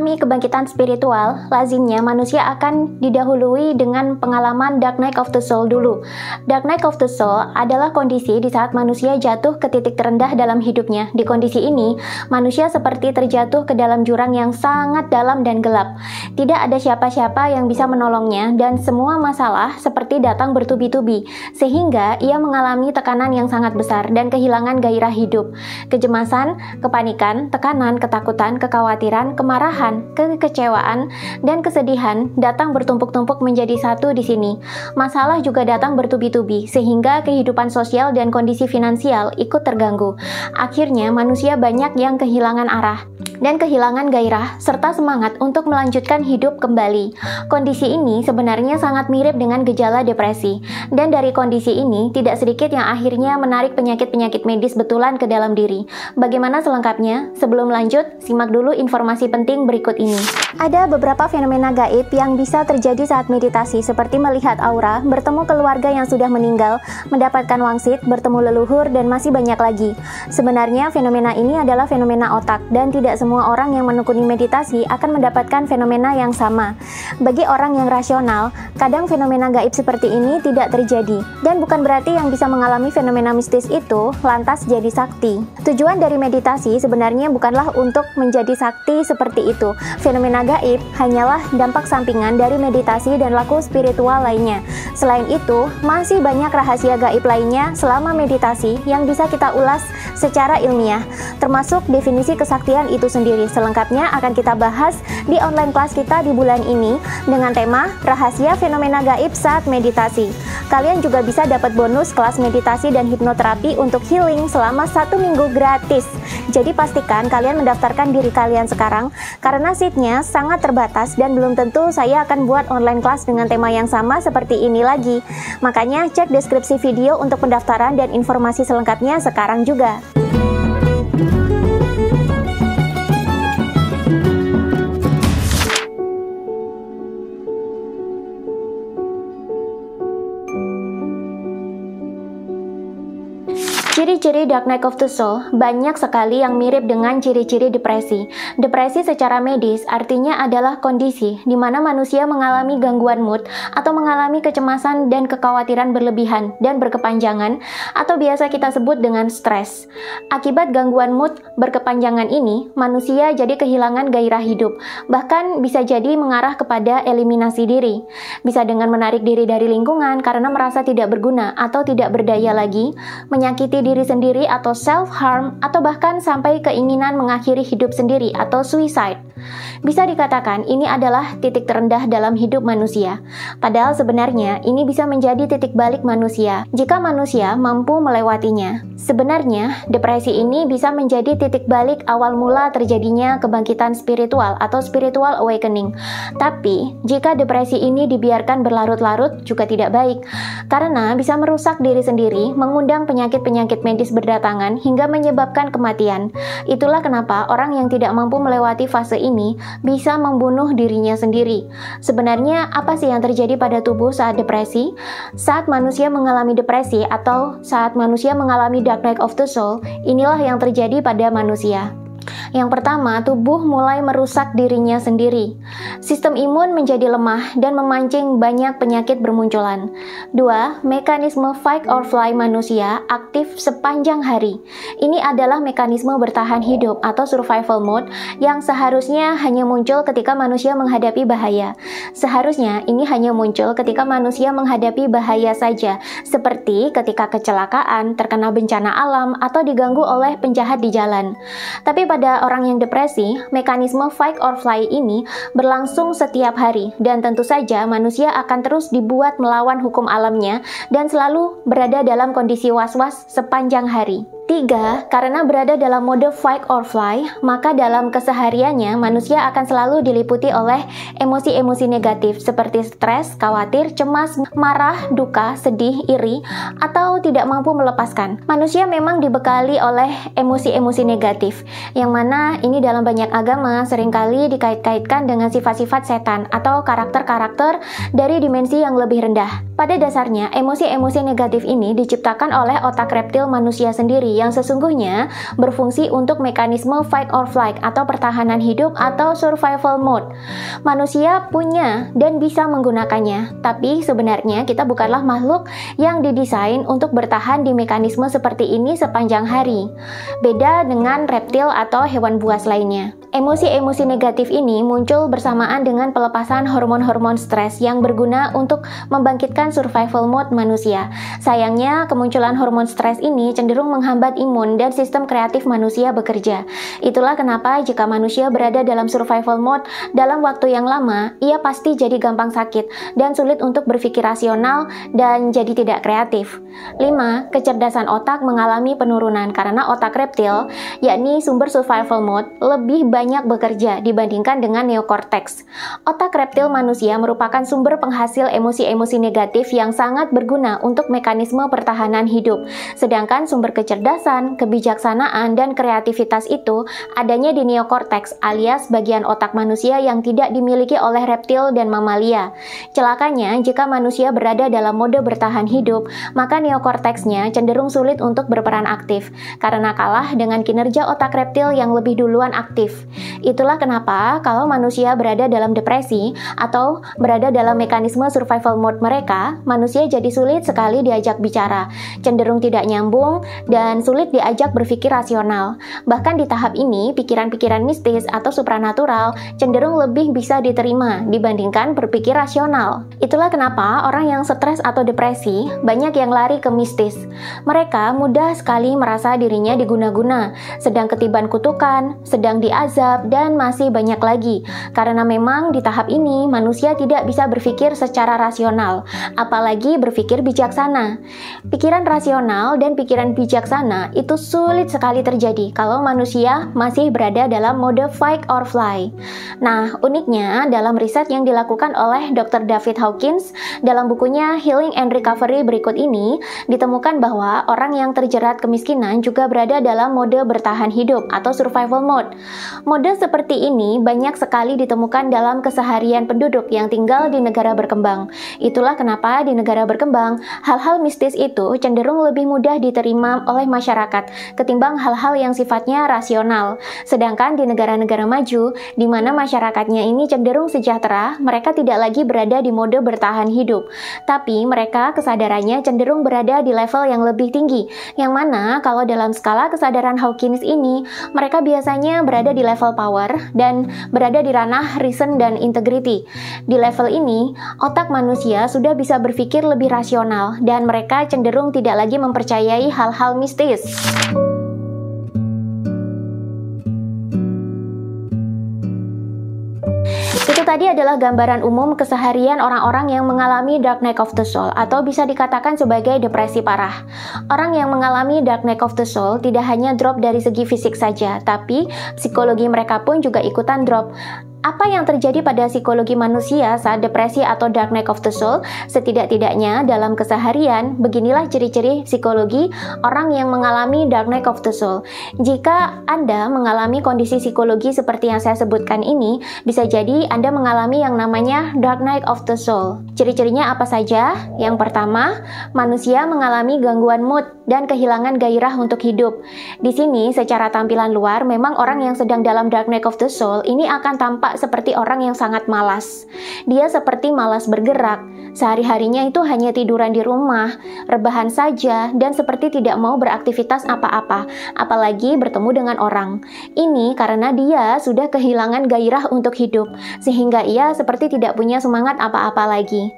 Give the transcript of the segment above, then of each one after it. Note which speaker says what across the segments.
Speaker 1: memahami kebangkitan spiritual, lazimnya manusia akan didahului dengan pengalaman Dark Night of the Soul dulu. Dark Night of the Soul adalah kondisi di saat manusia jatuh ke titik terendah dalam hidupnya. Di kondisi ini, manusia seperti terjatuh ke dalam jurang yang sangat dalam dan gelap. Tidak ada siapa-siapa yang bisa menolongnya dan semua masalah seperti datang bertubi-tubi, sehingga ia mengalami tekanan yang sangat besar dan kehilangan gairah hidup. Kecemasan, kepanikan, tekanan, ketakutan, kekhawatiran, kemarahan, kekecewaan, dan kesedihan datang bertumpuk-tumpuk menjadi satu di sini. Masalah juga datang bertubi-tubi, sehingga kehidupan sosial dan kondisi finansial ikut terganggu. Akhirnya, manusia banyak yang kehilangan arah dan kehilangan gairah, serta semangat untuk melanjutkan hidup kembali. Kondisi ini sebenarnya sangat mirip dengan gejala depresi, dan dari kondisi ini tidak sedikit yang akhirnya menarik penyakit-penyakit medis betulan ke dalam diri. Bagaimana selengkapnya? Sebelum lanjut, simak dulu informasi penting berikut ini. Ada beberapa fenomena gaib yang bisa terjadi saat meditasi, seperti melihat aura, bertemu keluarga yang sudah meninggal, mendapatkan wangsit, bertemu leluhur, dan masih banyak lagi. Sebenarnya fenomena ini adalah fenomena otak, dan tidak semua orang yang menekuni meditasi akan mendapatkan fenomena yang sama. Bagi orang yang rasional, kadang fenomena gaib seperti ini tidak terjadi, dan bukan berarti yang bisa mengalami fenomena mistis itu lantas jadi sakti. Tujuan dari meditasi sebenarnya bukanlah untuk menjadi sakti seperti itu. Fenomena gaib hanyalah dampak sampingan dari meditasi dan laku spiritual lainnya. Selain itu, masih banyak rahasia gaib lainnya selama meditasi yang bisa kita ulas secara ilmiah, termasuk definisi kesaktian itu sendiri. Selengkapnya akan kita bahas di online kelas kita di bulan ini dengan tema rahasia fenomena gaib saat meditasi. Kalian juga bisa dapat bonus kelas meditasi dan hipnoterapi untuk healing selama 1 minggu gratis. Jadi pastikan kalian mendaftarkan diri kalian sekarang, karena seatnya sangat terbatas dan belum tentu saya akan buat online kelas dengan tema yang sama seperti ini lagi. Makanya cek deskripsi video untuk pendaftaran dan informasi selengkapnya sekarang juga. Ciri-ciri Dark Night of the Soul banyak sekali yang mirip dengan ciri-ciri depresi. Depresi secara medis artinya adalah kondisi di mana manusia mengalami gangguan mood atau mengalami kecemasan dan kekhawatiran berlebihan dan berkepanjangan, atau biasa kita sebut dengan stres. Akibat gangguan mood berkepanjangan ini, manusia jadi kehilangan gairah hidup, bahkan bisa jadi mengarah kepada eliminasi diri. Bisa dengan menarik diri dari lingkungan karena merasa tidak berguna atau tidak berdaya lagi, menyakiti diri sendiri atau self-harm, atau bahkan sampai keinginan mengakhiri hidup sendiri atau suicide. Bisa dikatakan ini adalah titik terendah dalam hidup manusia. Padahal sebenarnya ini bisa menjadi titik balik manusia jika manusia mampu melewatinya. Sebenarnya depresi ini bisa menjadi titik balik awal mula terjadinya kebangkitan spiritual atau spiritual awakening. Tapi jika depresi ini dibiarkan berlarut-larut juga tidak baik, karena bisa merusak diri sendiri, mengundang penyakit-penyakit medis berdatangan hingga menyebabkan kematian. Itulah kenapa orang yang tidak mampu melewati fase ini bisa membunuh dirinya sendiri. Sebenarnya apa sih yang terjadi pada tubuh saat depresi? Saat manusia mengalami depresi atau saat manusia mengalami Dark Night of the Soul, inilah yang terjadi pada manusia. Yang pertama, tubuh mulai merusak dirinya sendiri. Sistem imun menjadi lemah dan memancing banyak penyakit bermunculan. 2. Mekanisme fight or fly manusia aktif sepanjang hari. Ini adalah mekanisme bertahan hidup atau survival mode yang seharusnya hanya muncul ketika manusia menghadapi bahaya. Seharusnya ini hanya muncul ketika manusia menghadapi bahaya saja, seperti ketika kecelakaan, terkena bencana alam, atau diganggu oleh penjahat di jalan. Tapi pada orang yang depresi, mekanisme fight or fly ini berlangsung setiap hari, dan tentu saja manusia akan terus dibuat melawan hukum alamnya dan selalu berada dalam kondisi was-was sepanjang hari. 3. Karena berada dalam mode fight or fly, maka dalam kesehariannya manusia akan selalu diliputi oleh emosi-emosi negatif seperti stres, khawatir, cemas, marah, duka, sedih, iri, atau tidak mampu melepaskan. Manusia memang dibekali oleh emosi-emosi negatif, yang mana ini dalam banyak agama seringkali dikait-kaitkan dengan sifat-sifat setan atau karakter-karakter dari dimensi yang lebih rendah. Pada dasarnya, emosi-emosi negatif ini diciptakan oleh otak reptil manusia sendiri yang sesungguhnya berfungsi untuk mekanisme fight or flight atau pertahanan hidup atau survival mode. Manusia punya dan bisa menggunakannya, tapi sebenarnya kita bukanlah makhluk yang didesain untuk bertahan di mekanisme seperti ini sepanjang hari. Beda dengan reptil atau hewan buas lainnya. Emosi-emosi negatif ini muncul bersamaan dengan pelepasan hormon-hormon stres yang berguna untuk membangkitkan survival mode manusia. Sayangnya, kemunculan hormon stres ini cenderung menghambat imun dan sistem kreatif manusia bekerja. Itulah kenapa jika manusia berada dalam survival mode dalam waktu yang lama, ia pasti jadi gampang sakit dan sulit untuk berpikir rasional dan jadi tidak kreatif. 5. Kecerdasan otak mengalami penurunan karena otak reptil, yakni sumber survival mode, lebih banyak bekerja dibandingkan dengan neokorteks. Otak reptil manusia merupakan sumber penghasil emosi-emosi negatif yang sangat berguna untuk mekanisme pertahanan hidup. Sedangkan sumber kecerdasan, kebijaksanaan, dan kreativitas itu adanya di neokorteks alias bagian otak manusia yang tidak dimiliki oleh reptil dan mamalia. Celakanya, jika manusia berada dalam mode bertahan hidup, maka neokorteksnya cenderung sulit untuk berperan aktif karena kalah dengan kinerja otak reptil yang lebih duluan aktif. Itulah kenapa kalau manusia berada dalam depresi atau berada dalam mekanisme survival mode mereka, manusia jadi sulit sekali diajak bicara, cenderung tidak nyambung, dan sulit diajak berpikir rasional. Bahkan di tahap ini, pikiran-pikiran mistis atau supranatural cenderung lebih bisa diterima dibandingkan berpikir rasional. Itulah kenapa orang yang stres atau depresi banyak yang lari ke mistis. Mereka mudah sekali merasa dirinya diguna-guna, sedang ketiban kutukan, sedang diazab, dan masih banyak lagi. Karena memang di tahap ini manusia tidak bisa berpikir secara rasional, apalagi berpikir bijaksana. Pikiran rasional dan pikiran bijaksana itu sulit sekali terjadi kalau manusia masih berada dalam mode fight or fly. Nah, uniknya dalam riset yang dilakukan oleh Dr. David Hawkins dalam bukunya Healing and Recovery berikut ini, ditemukan bahwa orang yang terjerat kemiskinan juga berada dalam mode bertahan hidup atau survival mode. Mode seperti ini banyak sekali ditemukan dalam keseharian penduduk yang tinggal di negara berkembang. Itulah kenapa di negara berkembang, hal-hal mistis itu cenderung lebih mudah diterima oleh masyarakat ketimbang hal-hal yang sifatnya rasional. Sedangkan di negara-negara maju, di mana masyarakatnya ini cenderung sejahtera, mereka tidak lagi berada di mode bertahan hidup. Tapi mereka kesadarannya cenderung berada di level yang lebih tinggi, yang mana kalau dalam skala kesadaran Hawkins ini, mereka biasanya berada di level power dan berada di ranah reason dan integrity. Di level ini, otak manusia sudah bisa berpikir lebih rasional dan mereka cenderung tidak lagi mempercayai hal-hal mistis. Itu tadi adalah gambaran umum keseharian orang-orang yang mengalami dark night of the soul atau bisa dikatakan sebagai depresi parah. Orang yang mengalami dark night of the soul tidak hanya drop dari segi fisik saja, tapi psikologi mereka pun juga ikutan drop. Apa yang terjadi pada psikologi manusia saat depresi atau dark night of the soul? Setidak-tidaknya dalam keseharian, beginilah ciri-ciri psikologi orang yang mengalami dark night of the soul. Jika Anda mengalami kondisi psikologi seperti yang saya sebutkan ini, bisa jadi Anda mengalami yang namanya dark night of the soul. Ciri-cirinya apa saja? Yang pertama, manusia mengalami gangguan mood dan kehilangan gairah untuk hidup. Di sini, secara tampilan luar, memang orang yang sedang dalam dark night of the soul ini akan tampak seperti orang yang sangat malas. Dia seperti malas bergerak. Sehari-harinya itu hanya tiduran di rumah, rebahan saja, dan seperti tidak mau beraktivitas apa-apa, apalagi bertemu dengan orang. Ini karena dia sudah kehilangan gairah untuk hidup, sehingga ia seperti tidak punya semangat apa-apa lagi.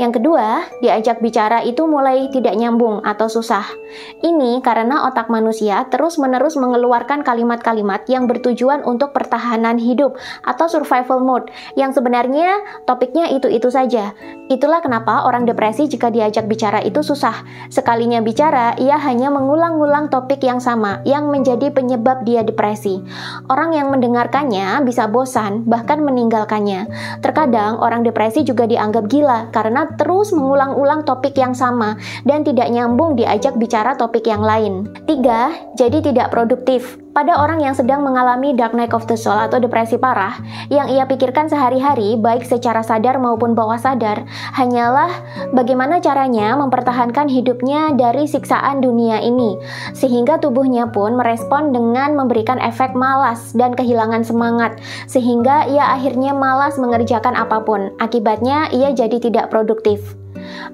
Speaker 1: Yang kedua, diajak bicara itu mulai tidak nyambung atau susah. Ini karena otak manusia terus-menerus mengeluarkan kalimat-kalimat yang bertujuan untuk pertahanan hidup atau survival mode, yang sebenarnya topiknya itu-itu saja. Itulah kenapa orang depresi jika diajak bicara itu susah. Sekalinya bicara, ia hanya mengulang-ulang topik yang sama, yang menjadi penyebab dia depresi. Orang yang mendengarkannya bisa bosan, bahkan meninggalkannya. Terkadang orang depresi juga dianggap gila, karena terus mengulang-ulang topik yang sama, dan tidak nyambung diajak bicara topik yang lain. 3. Jadi tidak produktif. Pada orang yang sedang mengalami dark night of the soul atau depresi parah, yang ia pikirkan sehari-hari baik secara sadar maupun bawah sadar hanyalah bagaimana caranya mempertahankan hidupnya dari siksaan dunia ini, sehingga tubuhnya pun merespon dengan memberikan efek malas dan kehilangan semangat, sehingga ia akhirnya malas mengerjakan apapun. Akibatnya ia jadi tidak produktif.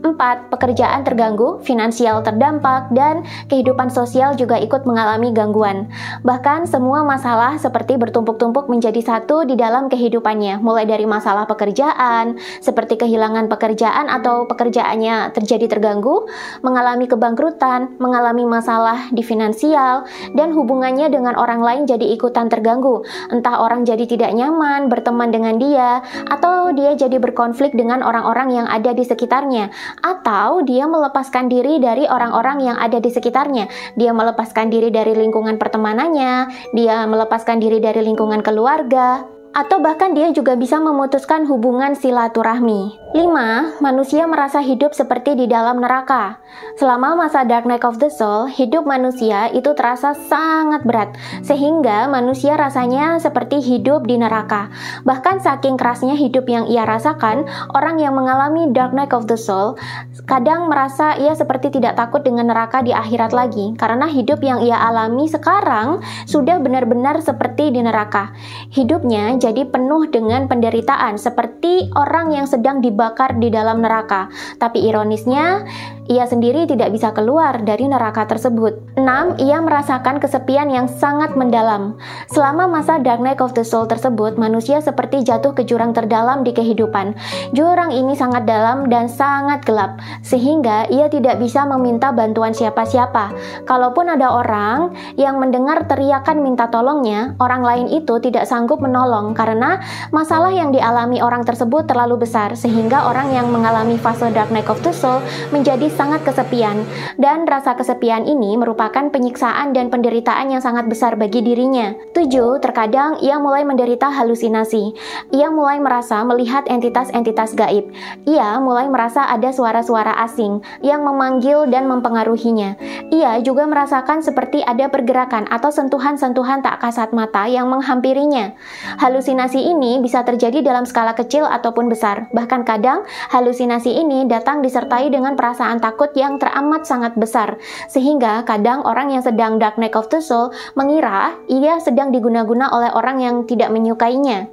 Speaker 1: 4. Pekerjaan terganggu, finansial terdampak, dan kehidupan sosial juga ikut mengalami gangguan. Bahkan semua masalah seperti bertumpuk-tumpuk menjadi satu di dalam kehidupannya, mulai dari masalah pekerjaan, seperti kehilangan pekerjaan atau pekerjaannya terjadi terganggu, mengalami kebangkrutan, mengalami masalah di finansial, dan hubungannya dengan orang lain jadi ikutan terganggu. Entah orang jadi tidak nyaman berteman dengan dia, atau dia jadi berkonflik dengan orang-orang yang ada di sekitarnya, atau dia melepaskan diri dari orang-orang yang ada di sekitarnya. Dia melepaskan diri dari lingkungan pertemanannya, dia melepaskan diri dari lingkungan keluarga, atau bahkan dia juga bisa memutuskan hubungan silaturahmi. 5. Manusia merasa hidup seperti di dalam neraka. Selama masa dark night of the soul, hidup manusia itu terasa sangat berat, sehingga manusia rasanya seperti hidup di neraka. Bahkan saking kerasnya hidup yang ia rasakan, orang yang mengalami dark night of the soul kadang merasa ia seperti tidak takut dengan neraka di akhirat lagi, karena hidup yang ia alami sekarang sudah benar-benar seperti di neraka. Hidupnya jadi penuh dengan penderitaan, seperti orang yang sedang dibakar di dalam neraka. Tapi ironisnya, ia sendiri tidak bisa keluar dari neraka tersebut. 6. Ia merasakan kesepian yang sangat mendalam. Selama masa dark night of the soul tersebut, manusia seperti jatuh ke jurang terdalam di kehidupan. Jurang ini sangat dalam dan sangat gelap, sehingga ia tidak bisa meminta bantuan siapa-siapa. Kalaupun ada orang yang mendengar teriakan minta tolongnya, orang lain itu tidak sanggup menolong karena masalah yang dialami orang tersebut terlalu besar, sehingga orang yang mengalami fase dark night of the soul menjadi sangat kesepian, dan rasa kesepian ini merupakan penyiksaan dan penderitaan yang sangat besar bagi dirinya. 7. Terkadang ia mulai menderita halusinasi. Ia mulai merasa melihat entitas-entitas gaib. Ia mulai merasa ada suara-suara asing yang memanggil dan mempengaruhinya. Ia juga merasakan seperti ada pergerakan atau sentuhan-sentuhan tak kasat mata yang menghampirinya. Halusinasi ini bisa terjadi dalam skala kecil ataupun besar. Bahkan kadang halusinasi ini datang disertai dengan perasaan takut yang teramat sangat besar, sehingga kadang orang yang sedang dark night of the soul mengira ia sedang diguna-guna oleh orang yang tidak menyukainya.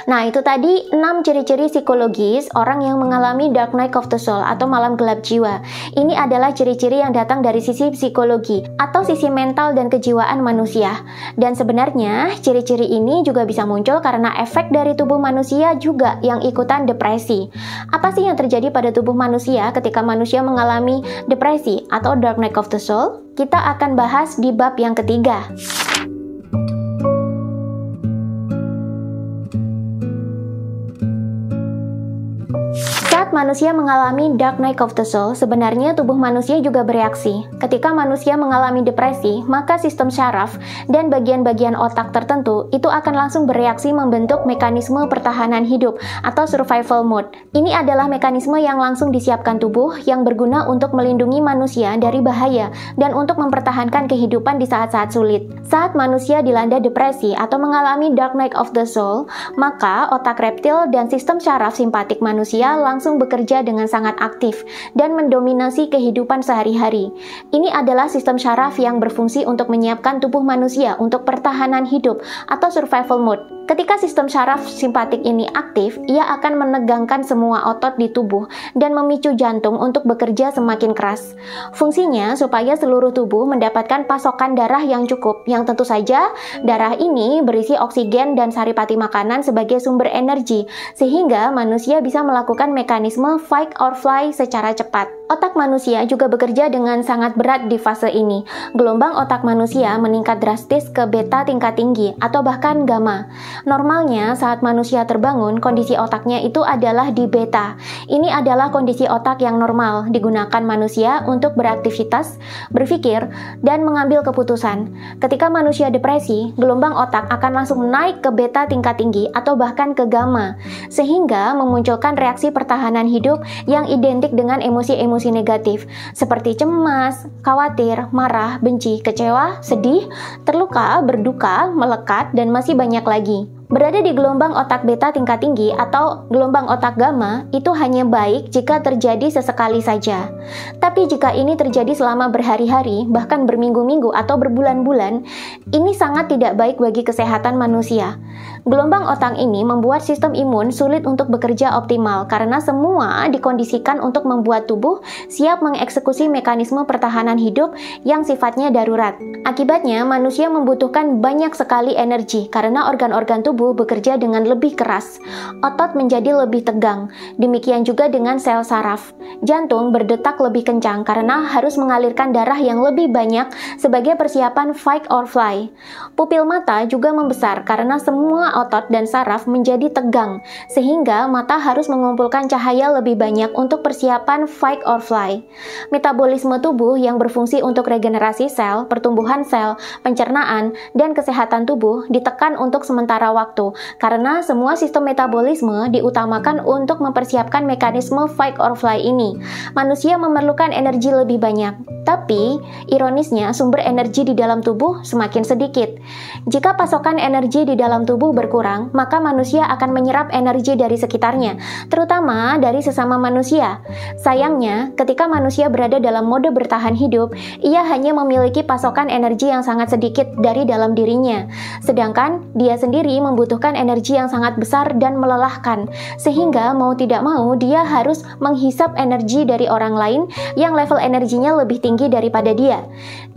Speaker 1: Nah, itu tadi 6 ciri-ciri psikologis orang yang mengalami dark night of the soul atau malam gelap jiwa. Ini adalah ciri-ciri yang datang dari sisi psikologi atau sisi mental dan kejiwaan manusia. Dan sebenarnya ciri-ciri ini juga bisa muncul karena efek dari tubuh manusia juga yang ikutan depresi. Apa sih yang terjadi pada tubuh manusia ketika manusia mengalami depresi atau dark night of the soul? Kita akan bahas di bab yang ketiga. Saat manusia mengalami dark night of the soul, sebenarnya tubuh manusia juga bereaksi. Ketika manusia mengalami depresi, maka sistem syaraf dan bagian-bagian otak tertentu itu akan langsung bereaksi membentuk mekanisme pertahanan hidup atau survival mode. Ini adalah mekanisme yang langsung disiapkan tubuh yang berguna untuk melindungi manusia dari bahaya dan untuk mempertahankan kehidupan di saat-saat sulit. Saat manusia dilanda depresi atau mengalami dark night of the soul, maka otak reptil dan sistem syaraf simpatik manusia langsung bekerja dengan sangat aktif dan mendominasi kehidupan sehari-hari. Ini adalah sistem syaraf yang berfungsi untuk menyiapkan tubuh manusia untuk pertahanan hidup atau survival mode. Ketika sistem syaraf simpatik ini aktif, ia akan menegangkan semua otot di tubuh dan memicu jantung untuk bekerja semakin keras. Fungsinya supaya seluruh tubuh mendapatkan pasokan darah yang cukup, yang tentu saja darah ini berisi oksigen dan saripati makanan sebagai sumber energi, sehingga manusia bisa melakukan mekanisme fight or fly secara cepat. Otak manusia juga bekerja dengan sangat berat di fase ini. Gelombang otak manusia meningkat drastis ke beta tingkat tinggi atau bahkan gamma. Normalnya saat manusia terbangun, kondisi otaknya itu adalah di beta. Ini adalah kondisi otak yang normal digunakan manusia untuk beraktivitas, berpikir, dan mengambil keputusan. Ketika manusia depresi, gelombang otak akan langsung naik ke beta tingkat tinggi atau bahkan ke gamma, sehingga memunculkan reaksi pertahanan hidup yang identik dengan emosi-emosi emosi negatif seperti cemas, khawatir, marah, benci, kecewa, sedih, terluka, berduka, melekat, dan masih banyak lagi. Berada di gelombang otak beta tingkat tinggi atau gelombang otak gamma itu hanya baik jika terjadi sesekali saja. Tapi jika ini terjadi selama berhari-hari, bahkan berminggu-minggu atau berbulan-bulan, ini sangat tidak baik bagi kesehatan manusia. Gelombang otak ini membuat sistem imun sulit untuk bekerja optimal karena semua dikondisikan untuk membuat tubuh siap mengeksekusi mekanisme pertahanan hidup yang sifatnya darurat. Akibatnya, manusia membutuhkan banyak sekali energi karena organ-organ tubuh bekerja dengan lebih keras. Otot menjadi lebih tegang. Demikian juga dengan sel saraf. Jantung berdetak lebih kencang karena harus mengalirkan darah yang lebih banyak sebagai persiapan fight or fly. Pupil mata juga membesar karena semua otot dan saraf menjadi tegang, sehingga mata harus mengumpulkan cahaya lebih banyak untuk persiapan fight or fly. Metabolisme tubuh yang berfungsi untuk regenerasi sel, pertumbuhan sel, pencernaan, dan kesehatan tubuh ditekan untuk sementara waktu, karena semua sistem metabolisme diutamakan untuk mempersiapkan mekanisme fight or fly ini. Manusia memerlukan energi lebih banyak, tapi ironisnya sumber energi di dalam tubuh semakin sedikit. Jika pasokan energi di dalam tubuh berkurang, maka manusia akan menyerap energi dari sekitarnya, terutama dari sesama manusia. Sayangnya, ketika manusia berada dalam mode bertahan hidup, ia hanya memiliki pasokan energi yang sangat sedikit dari dalam dirinya, sedangkan dia sendiri membutuhkan energi yang sangat besar dan melelahkan, sehingga mau tidak mau dia harus menghisap energi dari orang lain yang level energinya lebih tinggi daripada dia.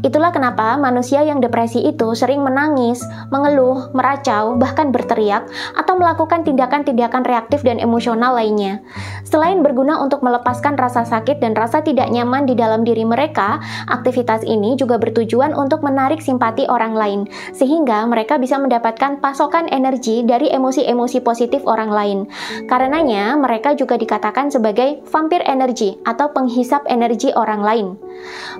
Speaker 1: Itulah kenapa manusia yang depresi itu sering menangis, mengeluh, meracau, bahkan berteriak, atau melakukan tindakan-tindakan reaktif dan emosional lainnya. Selain berguna untuk melepaskan rasa sakit dan rasa tidak nyaman di dalam diri mereka, aktivitas ini juga bertujuan untuk menarik simpati orang lain, sehingga mereka bisa mendapatkan pasokan energi dari emosi-emosi positif orang lain. Karenanya, mereka juga dikatakan sebagai vampir energi atau penghisap energi orang lain.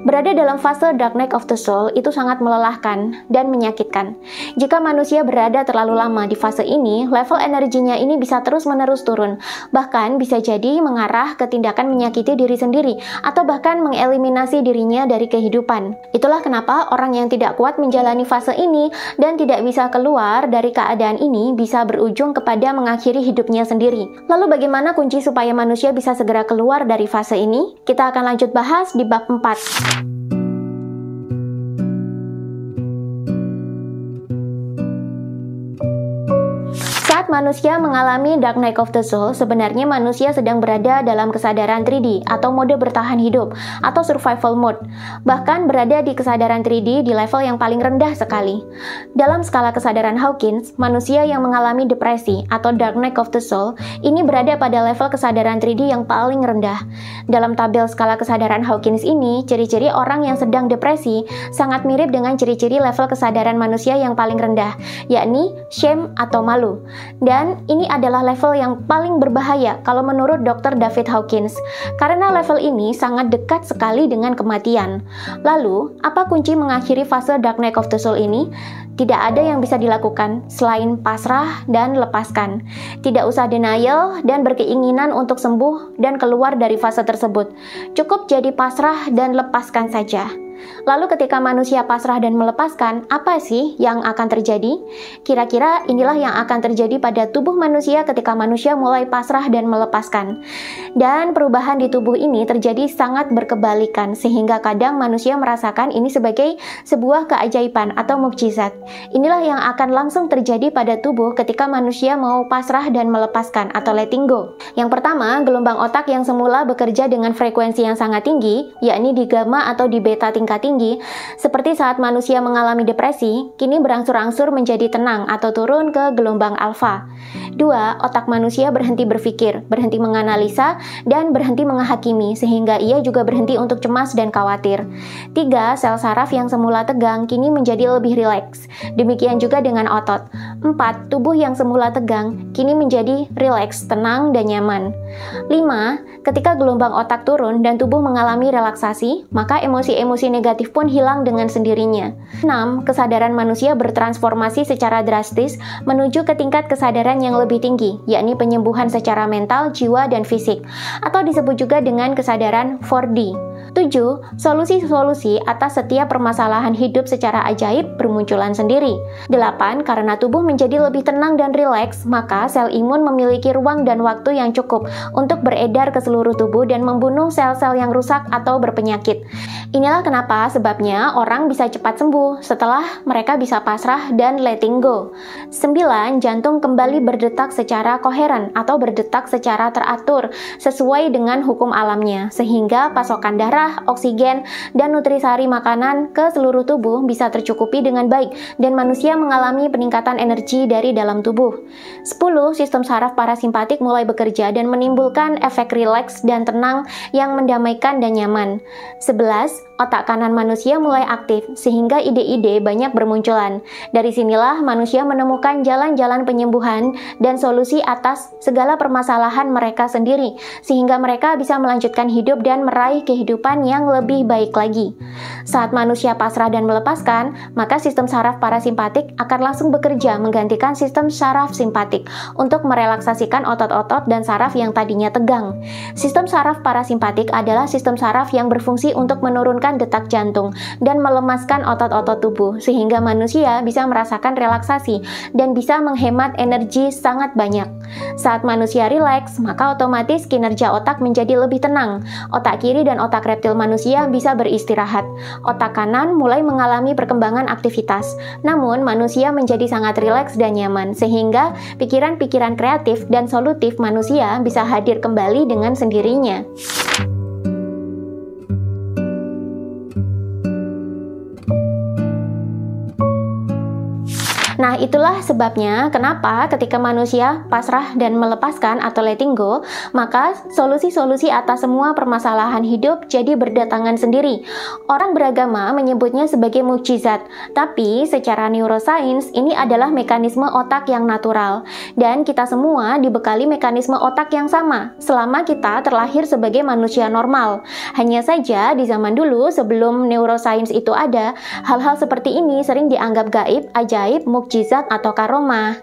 Speaker 1: Berada dalam fase dark night of the soul itu sangat melelahkan dan menyakitkan. Jika manusia berada terlalu lama di fase ini, level energinya ini bisa terus-menerus turun, bahkan bisa jadi mengarah ke tindakan menyakiti diri sendiri atau bahkan mengeliminasi dirinya dari kehidupan. Itulah kenapa orang yang tidak kuat menjalani fase ini dan tidak bisa keluar dari keadaan ini bisa berujung kepada mengakhiri hidupnya sendiri. Lalu bagaimana kunci supaya manusia bisa segera keluar dari fase ini? Kita akan lanjut bahas di bab 4. Saat manusia mengalami dark night of the soul, sebenarnya manusia sedang berada dalam kesadaran 3D atau mode bertahan hidup atau survival mode, bahkan berada di kesadaran 3D di level yang paling rendah sekali. Dalam skala kesadaran Hawkins, manusia yang mengalami depresi atau dark night of the soul ini berada pada level kesadaran 3D yang paling rendah. Dalam tabel skala kesadaran Hawkins ini, ciri-ciri orang yang sedang depresi sangat mirip dengan ciri-ciri level kesadaran manusia yang paling rendah, yakni shame atau malu. Dan ini adalah level yang paling berbahaya kalau menurut Dr. David Hawkins, karena level ini sangat dekat sekali dengan kematian. Lalu, apa kunci mengakhiri fase dark night of the soul ini? Tidak ada yang bisa dilakukan selain pasrah dan lepaskan. Tidak usah denial dan berkeinginan untuk sembuh dan keluar dari fase tersebut. Cukup jadi pasrah dan lepaskan saja. Lalu ketika manusia pasrah dan melepaskan, apa sih yang akan terjadi? Kira-kira inilah yang akan terjadi pada tubuh manusia ketika manusia mulai pasrah dan melepaskan. Dan perubahan di tubuh ini terjadi sangat berkebalikan, sehingga kadang manusia merasakan ini sebagai sebuah keajaiban atau mukjizat. Inilah yang akan langsung terjadi pada tubuh ketika manusia mau pasrah dan melepaskan atau letting go. Yang pertama, gelombang otak yang semula bekerja dengan frekuensi yang sangat tinggi, yakni di gamma atau di beta tingkat tinggi, seperti saat manusia mengalami depresi, kini berangsur-angsur menjadi tenang atau turun ke gelombang alfa. 2. Otak manusia berhenti berpikir, berhenti menganalisa, dan berhenti menghakimi, sehingga ia juga berhenti untuk cemas dan khawatir. 3. Sel saraf yang semula tegang kini menjadi lebih rileks. Demikian juga dengan otot. 4. Tubuh yang semula tegang kini menjadi rileks, tenang, dan nyaman. 5. Ketika gelombang otak turun dan tubuh mengalami relaksasi, maka emosi-emosi negatif pun hilang dengan sendirinya. 6. Kesadaran manusia bertransformasi secara drastis menuju ke tingkat kesadaran yang lebih tinggi, yakni penyembuhan secara mental, jiwa, dan fisik, atau disebut juga dengan kesadaran 4D. 7. Solusi-solusi atas setiap permasalahan hidup secara ajaib bermunculan sendiri. 8. Karena tubuh menjadi lebih tenang dan rileks, maka sel imun memiliki ruang dan waktu yang cukup untuk beredar ke seluruh tubuh dan membunuh sel-sel yang rusak atau berpenyakit. Inilah kenapa sebabnya orang bisa cepat sembuh setelah mereka bisa pasrah dan letting go. 9. Jantung kembali berdetak secara koheren atau berdetak secara teratur sesuai dengan hukum alamnya, sehingga pasokan darah, oksigen, dan nutrisari makanan ke seluruh tubuh bisa tercukupi dengan baik dan manusia mengalami peningkatan energi dari dalam tubuh. 10. Sistem saraf parasimpatik mulai bekerja dan menimbulkan efek rileks dan tenang yang mendamaikan dan nyaman. 11. Otak kanan manusia mulai aktif sehingga ide-ide banyak bermunculan. Dari sinilah manusia menemukan jalan-jalan penyembuhan dan solusi atas segala permasalahan mereka sendiri, sehingga mereka bisa melanjutkan hidup dan meraih kehidupan yang lebih baik lagi. Saat manusia pasrah dan melepaskan, maka sistem saraf parasimpatik akan langsung bekerja menggantikan sistem saraf simpatik untuk merelaksasikan otot-otot dan saraf yang tadinya tegang. Sistem saraf parasimpatik adalah sistem saraf yang berfungsi untuk menurunkan detak jantung dan melemaskan otot-otot tubuh, sehingga manusia bisa merasakan relaksasi dan bisa menghemat energi sangat banyak. Saat manusia rileks, maka otomatis kinerja otak menjadi lebih tenang. Otak kiri dan otak reptil manusia bisa beristirahat. Otak kanan mulai mengalami perkembangan aktivitas. Namun, manusia menjadi sangat rileks dan nyaman, sehingga pikiran-pikiran kreatif dan solutif manusia bisa hadir kembali dengan sendirinya. Nah, itulah sebabnya kenapa ketika manusia pasrah dan melepaskan atau letting go, maka solusi-solusi atas semua permasalahan hidup jadi berdatangan sendiri. Orang beragama menyebutnya sebagai mukjizat, tapi secara neuroscience ini adalah mekanisme otak yang natural. Dan kita semua dibekali mekanisme otak yang sama selama kita terlahir sebagai manusia normal. Hanya saja di zaman dulu sebelum neuroscience itu ada, hal-hal seperti ini sering dianggap gaib, ajaib, mukjizat, atau karomah.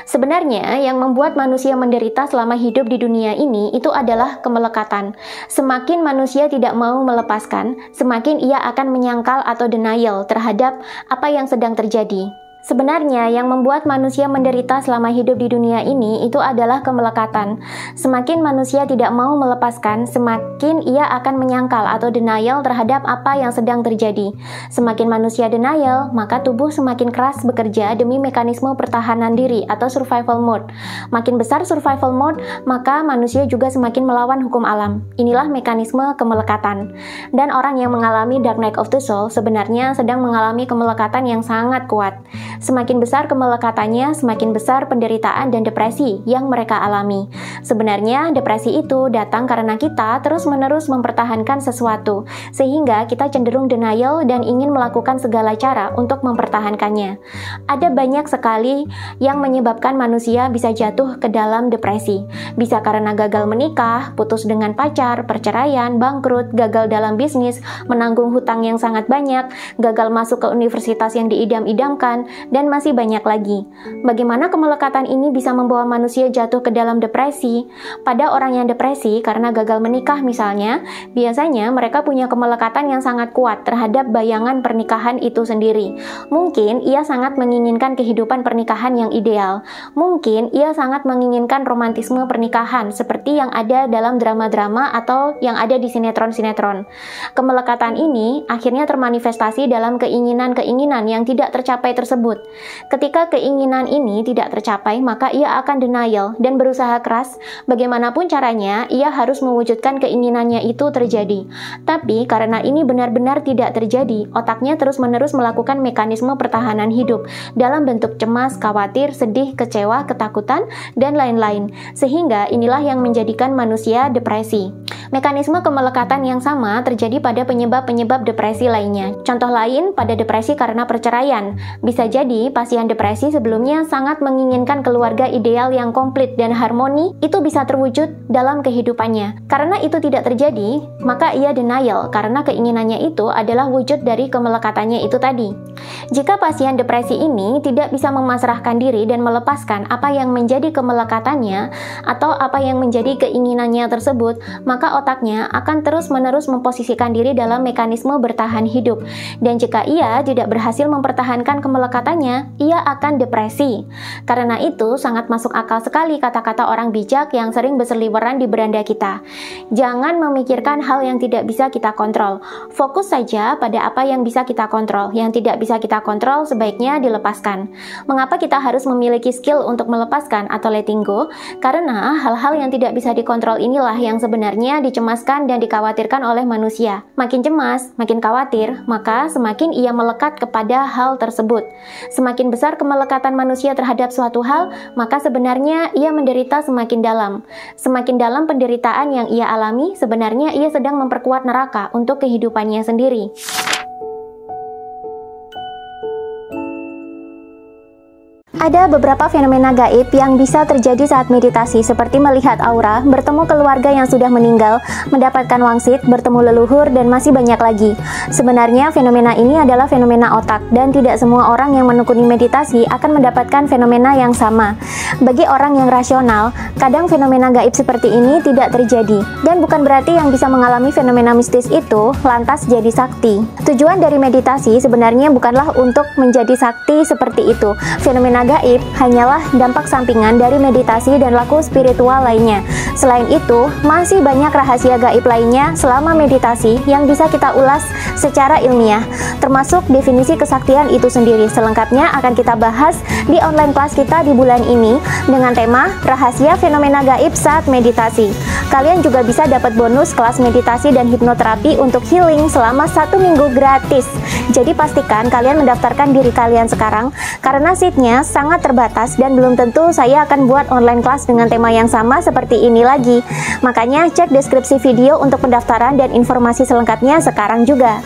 Speaker 1: Sebenarnya, yang membuat manusia menderita selama hidup di dunia ini itu adalah kemelekatan. Semakin manusia tidak mau melepaskan, semakin ia akan menyangkal atau denial terhadap apa yang sedang terjadi. Sebenarnya, yang membuat manusia menderita selama hidup di dunia ini itu adalah kemelekatan. Semakin manusia tidak mau melepaskan, semakin ia akan menyangkal atau denial terhadap apa yang sedang terjadi. Semakin manusia denial, maka tubuh semakin keras bekerja demi mekanisme pertahanan diri atau survival mode. Makin besar survival mode, maka manusia juga semakin melawan hukum alam. Inilah mekanisme kemelekatan. Dan orang yang mengalami Dark Night of the Soul sebenarnya sedang mengalami kemelekatan yang sangat kuat. Semakin besar kemelekatannya, semakin besar penderitaan dan depresi yang mereka alami. Sebenarnya, depresi itu datang karena kita terus-menerus mempertahankan sesuatu, sehingga kita cenderung denial dan ingin melakukan segala cara untuk mempertahankannya. Ada banyak sekali yang menyebabkan manusia bisa jatuh ke dalam depresi. Bisa karena gagal menikah, putus dengan pacar, perceraian, bangkrut, gagal dalam bisnis, menanggung hutang yang sangat banyak, gagal masuk ke universitas yang diidam-idamkan, dan masih banyak lagi. Bagaimana kemelekatan ini bisa membawa manusia jatuh ke dalam depresi? Pada orang yang depresi karena gagal menikah misalnya, biasanya mereka punya kemelekatan yang sangat kuat terhadap bayangan pernikahan itu sendiri. Mungkin ia sangat menginginkan kehidupan pernikahan yang ideal. Mungkin ia sangat menginginkan romantisme pernikahan seperti yang ada dalam drama-drama atau yang ada di sinetron-sinetron. Kemelekatan ini akhirnya termanifestasi dalam keinginan-keinginan yang tidak tercapai tersebut. Ketika keinginan ini tidak tercapai, maka ia akan denial dan berusaha keras. Bagaimanapun caranya, ia harus mewujudkan keinginannya itu terjadi. Tapi karena ini benar-benar tidak terjadi, otaknya terus-menerus melakukan mekanisme pertahanan hidup dalam bentuk cemas, khawatir, sedih, kecewa, ketakutan, dan lain-lain. Sehingga inilah yang menjadikan manusia depresi. Mekanisme kemelekatan yang sama terjadi pada penyebab-penyebab depresi lainnya. Contoh lain pada depresi karena perceraian. Bisa jadi Jadi, pasien depresi sebelumnya sangat menginginkan keluarga ideal yang komplit dan harmoni itu bisa terwujud dalam kehidupannya. Karena itu tidak terjadi, maka ia denial karena keinginannya itu adalah wujud dari kemelekatannya itu tadi. Jika pasien depresi ini tidak bisa memasrahkan diri dan melepaskan apa yang menjadi kemelekatannya atau apa yang menjadi keinginannya tersebut, maka otaknya akan terus-menerus memposisikan diri dalam mekanisme bertahan hidup. Dan jika ia tidak berhasil mempertahankan kemelekatannya, ia akan depresi. Karena itu, sangat masuk akal sekali kata-kata orang bijak yang sering berseliweran di beranda kita. Jangan memikirkan hal yang tidak bisa kita kontrol. Fokus saja pada apa yang bisa kita kontrol. Yang tidak bisa kita kontrol sebaiknya dilepaskan. Mengapa kita harus memiliki skill untuk melepaskan atau letting go? Karena hal-hal yang tidak bisa dikontrol inilah yang sebenarnya dicemaskan dan dikhawatirkan oleh manusia. Makin cemas, makin khawatir, maka semakin ia melekat kepada hal tersebut. Semakin besar kemelekatan manusia terhadap suatu hal, maka sebenarnya ia menderita semakin dalam. Semakin dalam penderitaan yang ia alami, sebenarnya ia sedang memperkuat neraka untuk kehidupannya sendiri. Ada beberapa fenomena gaib yang bisa terjadi saat meditasi, seperti melihat aura, bertemu keluarga yang sudah meninggal, mendapatkan wangsit, bertemu leluhur, dan masih banyak lagi. Sebenarnya fenomena ini adalah fenomena otak, dan tidak semua orang yang menekuni meditasi akan mendapatkan fenomena yang sama. Bagi orang yang rasional, kadang fenomena gaib seperti ini tidak terjadi, dan bukan berarti yang bisa mengalami fenomena mistis itu lantas jadi sakti. Tujuan dari meditasi sebenarnya bukanlah untuk menjadi sakti seperti itu. Fenomena gaib hanyalah dampak sampingan dari meditasi dan laku spiritual lainnya. Selain itu, masih banyak rahasia gaib lainnya selama meditasi yang bisa kita ulas secara ilmiah, termasuk definisi kesaktian itu sendiri. Selengkapnya akan kita bahas di online kelas kita di bulan ini dengan tema rahasia fenomena gaib saat meditasi. Kalian juga bisa dapat bonus kelas meditasi dan hipnoterapi untuk healing selama 1 minggu gratis. Jadi pastikan kalian mendaftarkan diri kalian sekarang, karena seatnya sangat terbatas dan belum tentu saya akan buat online kelas dengan tema yang sama seperti ini lagi. Makanya cek deskripsi video untuk pendaftaran dan informasi selengkapnya sekarang juga.